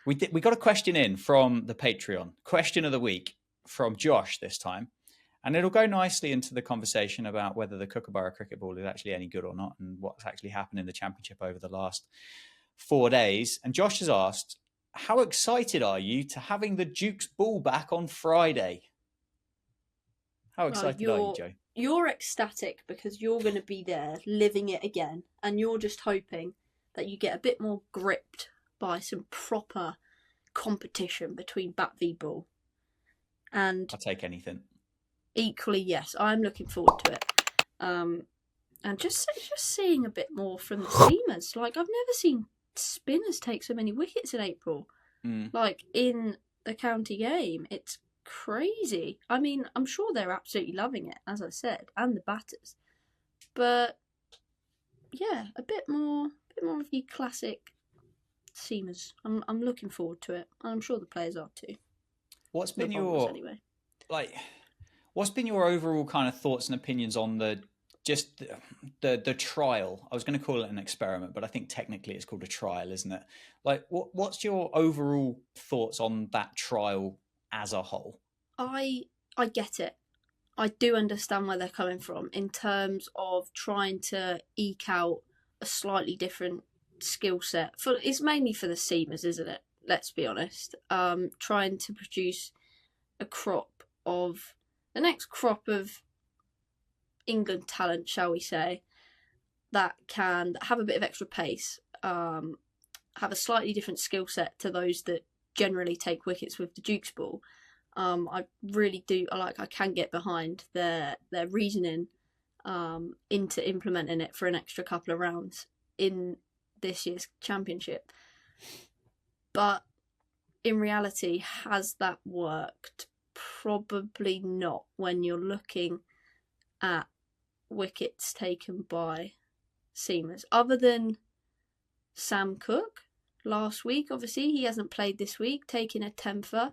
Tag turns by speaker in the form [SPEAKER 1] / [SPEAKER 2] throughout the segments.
[SPEAKER 1] We got a question in from the Patreon. Question of the week from Josh this time. And it'll go nicely into the conversation about whether the Kookaburra cricket ball is actually any good or not and what's actually happened in the championship over the last 4 days. And Josh has asked, how excited are you to having the Duke's ball back on Friday? How excited are you, Joe?
[SPEAKER 2] You're ecstatic because you're going to be there living it again. And you're just hoping that you get a bit more gripped by some proper competition between bat v ball. And
[SPEAKER 1] I'll take anything.
[SPEAKER 2] Equally, yes, I'm looking forward to it. And just seeing a bit more from the seamers. Like, I've never seen spinners take so many wickets in April. Like, in the county game, it's crazy. I mean, I'm sure they're absolutely loving it, as I said, and the batters. But yeah, a bit more of your classic seamers. I'm looking forward to it. I'm sure the players are too.
[SPEAKER 1] What's been your overall kind of thoughts and opinions on the trial? I was going to call it an experiment, but I think technically it's called a trial, isn't it? Like, what's your overall thoughts on that trial as a whole?
[SPEAKER 2] I get it. I do understand where they're coming from in terms of trying to eke out a slightly different skill set. It's mainly for the seamers, isn't it? Let's be honest. Trying to produce the next crop of England talent, shall we say, that can have a bit of extra pace, have a slightly different skill set to those that generally take wickets with the Duke's ball. I really do. I can get behind their reasoning into implementing it for an extra couple of rounds in this year's championship. But in reality, has that worked? Probably not when you're looking at wickets taken by seamers. Other than Sam Cook last week, obviously, he hasn't played this week, taking a temper.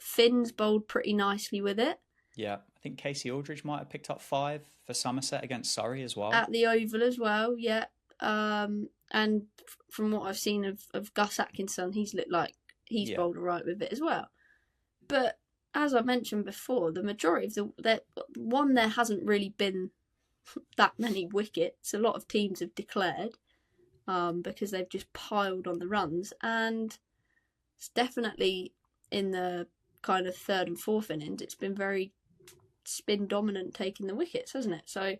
[SPEAKER 2] Finn's bowled pretty nicely with it.
[SPEAKER 1] Yeah, I think Casey Aldridge might have picked up 5 for Somerset against Surrey as well.
[SPEAKER 2] At the Oval as well, yeah. And from what I've seen of Gus Atkinson, he's looked like he's bowled alright with it as well. But as I mentioned before, the majority of there hasn't really been that many wickets. A lot of teams have declared because they've just piled on the runs, and it's definitely in the kind of third and fourth innings, it's been very spin dominant taking the wickets, hasn't it? So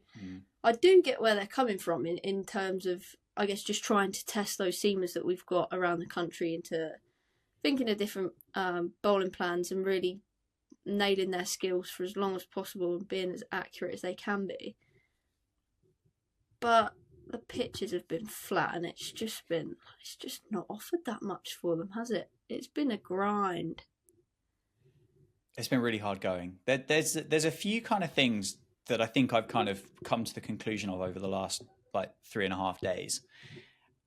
[SPEAKER 2] I do get where they're coming from in terms of, I guess, just trying to test those seamers that we've got around the country into thinking of different bowling plans and really nailing their skills for as long as possible and being as accurate as they can be. But the pitches have been flat, and it's just not offered that much for them, has it? It's been a grind.
[SPEAKER 1] It's been really hard going. There's a few kind of things that I think I've kind of come to the conclusion of over the last 3.5 days,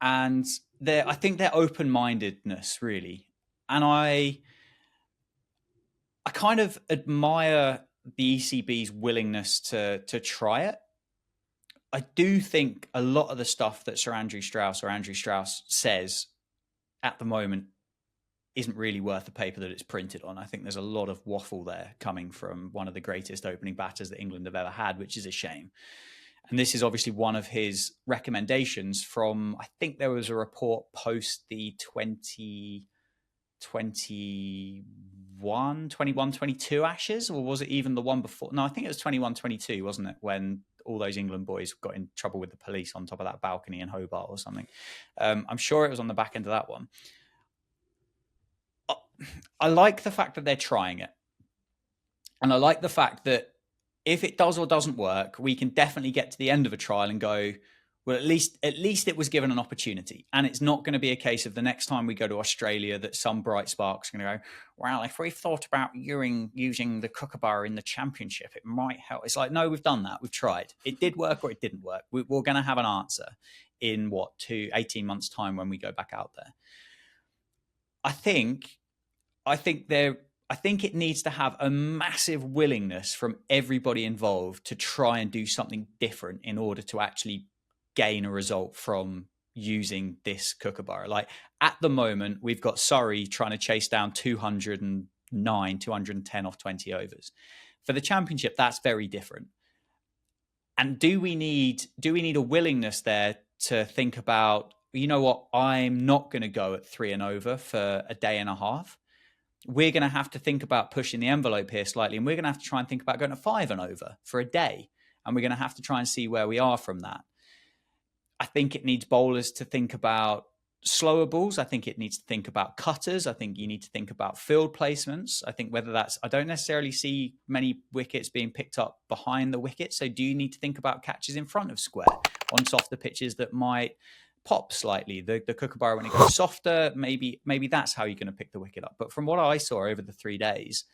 [SPEAKER 1] and I think their open-mindedness really, and I kind of admire the ECB's willingness to try it. I do think a lot of the stuff that Andrew Strauss says at the moment isn't really worth the paper that it's printed on. I think there's a lot of waffle there coming from one of the greatest opening batters that England have ever had, which is a shame. And this is obviously one of his recommendations from, I think there was a report post the 21-22 Ashes, or was it even the one before? No, I think it was 21-22, wasn't it? When all those England boys got in trouble with the police on top of that balcony in Hobart or something. I'm sure it was on the back end of that one. I like the fact that they're trying it. And I like the fact that if it does or doesn't work, we can definitely get to the end of a trial and go, well, at least it was given an opportunity. And it's not going to be a case of the next time we go to Australia that some bright spark's going to go, well, if we thought about using the Kookaburra in the championship, it might help. It's like, no, we've done that. We've tried. It did work or it didn't work. We're going to have an answer in 18 months' time when we go back out there. I think I think it needs to have a massive willingness from everybody involved to try and do something different in order to actually gain a result from using this Kookaburra. Like at the moment, we've got Surrey trying to chase down 209, 210 off 20 overs. For the championship, that's very different. And do we need a willingness there to think about, you know what, I'm not going to go at 3 and over for a day and a half. We're going to have to think about pushing the envelope here slightly, and we're going to have to try and think about going to 5 and over for a day. And we're going to have to try and see where we are from that. I think it needs bowlers to think about slower balls. I think it needs to think about cutters. I think you need to think about field placements. I think whether that's, I don't necessarily see many wickets being picked up behind the wicket. So do you need to think about catches in front of square on softer pitches that might pop slightly? The Kookaburra, when it goes softer, maybe that's how you're going to pick the wicket up. But from what I saw over the 3 days,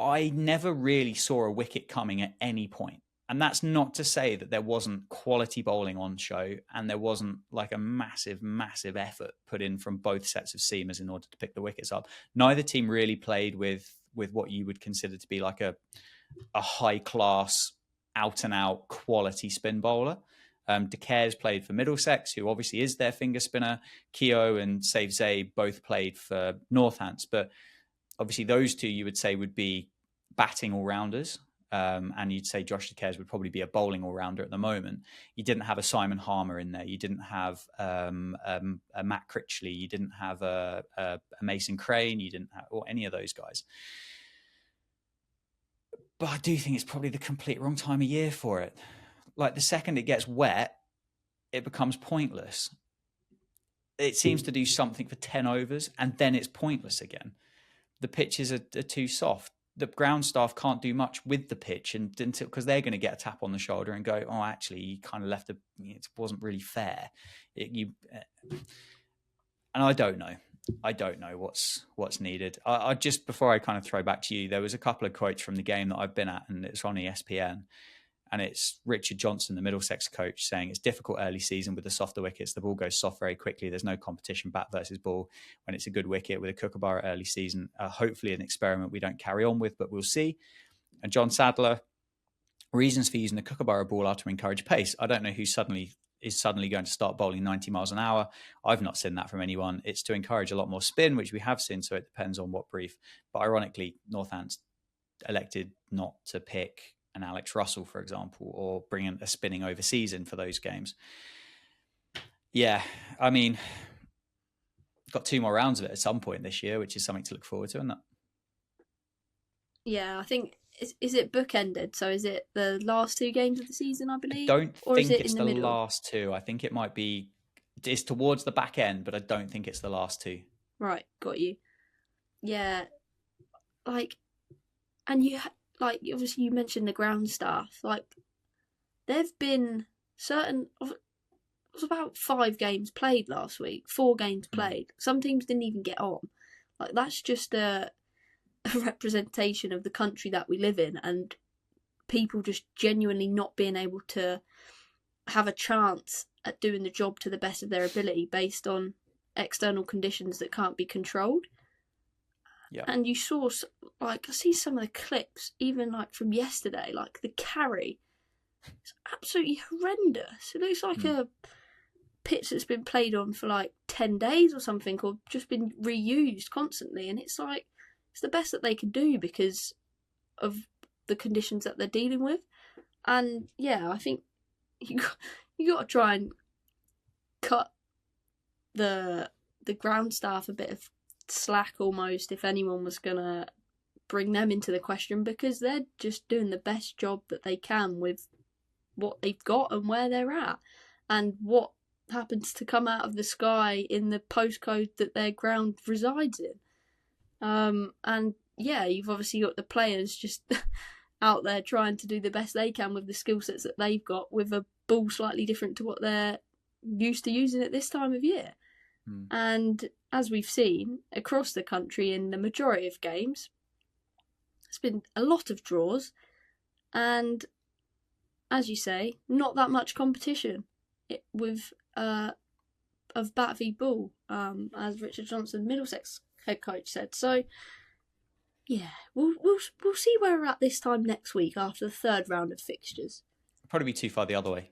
[SPEAKER 1] I never really saw a wicket coming at any point. And that's not to say that there wasn't quality bowling on show and there wasn't like a massive, massive effort put in from both sets of seamers in order to pick the wickets up. Neither team really played with what you would consider to be like a high class, out and out quality spin bowler. De Caires played for Middlesex, who obviously is their finger spinner. Keogh and Save Zay both played for Northants, but obviously those two you would say would be batting all-rounders. And you'd say Josh De Caires would probably be a bowling all-rounder at the moment. You didn't have a Simon Harmer in there. You didn't have a Matt Critchley. You didn't have a Mason Crane. You didn't have or any of those guys. But I do think it's probably the complete wrong time of year for it. Like the second it gets wet, it becomes pointless. It seems to do something for 10 overs and then it's pointless again. The pitches are too soft. The ground staff can't do much with the pitch until because they're going to get a tap on the shoulder and go, oh, actually, you kind of left it wasn't really fair. And I don't know. I don't know what's needed. I just before I kind of throw back to you, there was a couple of quotes from the game that I've been at, and it's on ESPN. And it's Richard Johnson, the Middlesex coach, saying it's difficult early season with the softer wickets. The ball goes soft very quickly. There's no competition, bat versus ball, when it's a good wicket with a Kookaburra early season. Hopefully an experiment we don't carry on with, but we'll see. And John Sadler, reasons for using the Kookaburra ball are to encourage pace. I don't know who is suddenly going to start bowling 90 miles an hour. I've not seen that from anyone. It's to encourage a lot more spin, which we have seen, so it depends on what brief. But ironically, Northants elected not to pick an Alex Russell, for example, or bring in a spinning overseas in for those games. Yeah, I mean, got 2 more rounds of it at some point this year, which is something to look forward to, isn't it?
[SPEAKER 2] Yeah, I think, is it bookended? So is it the last 2 games of the season, I believe?
[SPEAKER 1] I don't
[SPEAKER 2] or
[SPEAKER 1] think
[SPEAKER 2] is it
[SPEAKER 1] it's
[SPEAKER 2] in the middle?
[SPEAKER 1] last 2. I think it might be, it's towards the back end, but I don't think it's the last 2.
[SPEAKER 2] Right, got you. Yeah, like, and you like obviously you mentioned the ground staff. Like, there've been certain. It was about 5 games played last week. 4 games played. Some teams didn't even get on. Like, that's just a representation of the country that we live in, and people just genuinely not being able to have a chance at doing the job to the best of their ability based on external conditions that can't be controlled.
[SPEAKER 1] Yeah.
[SPEAKER 2] And you saw, like, I see some of the clips, even like from yesterday, like the carry. It's absolutely horrendous. It looks like a pitch that's been played on for like 10 days or something, or just been reused constantly. And it's like, it's the best that they can do because of the conditions that they're dealing with. And yeah, I think you got to try and cut the ground staff a bit of slack almost, if anyone was going to bring them into the question, because they're just doing the best job that they can with what they've got and where they're at, and what happens to come out of the sky in the postcode that their ground resides in. And yeah, you've obviously got the players just out there trying to do the best they can with the skill sets that they've got, with a ball slightly different to what they're used to using at this time of year. And as we've seen across the country in the majority of games, it's been a lot of draws, and as you say, not that much competition with of bat v ball, as Richard Johnson, Middlesex head coach, said. So Yeah, we'll see where we're at this time next week after the third round of fixtures.
[SPEAKER 1] Probably be too far the other way.